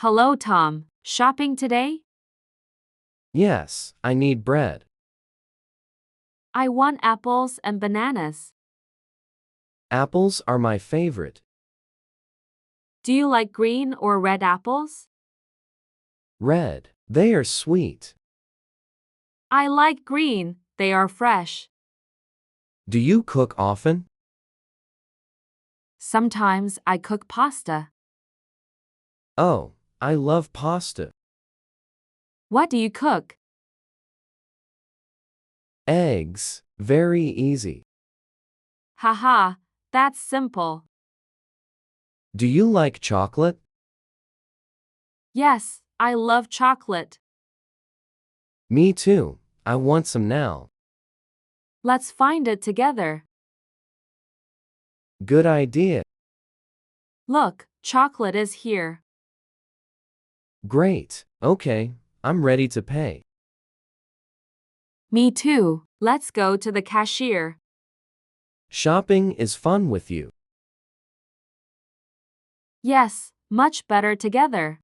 Hello, Tom. Shopping today? Yes, I need bread. I want apples and bananas. Apples are my favorite. Do you like green or red apples? Red. They are sweet. I like green, they are fresh. Do you cook often? Sometimes I cook pasta. Oh, I love pasta. What do you cook? Eggs. Very easy. Haha, that's simple. Do you like chocolate? Yes, I love chocolate. Me too. I want some now. Let's find it together. Good idea. Look, chocolate is here. Great. Okay, I'm ready to pay. Me too. Let's go to the cashier. Shopping is fun with you. Yes, much better together.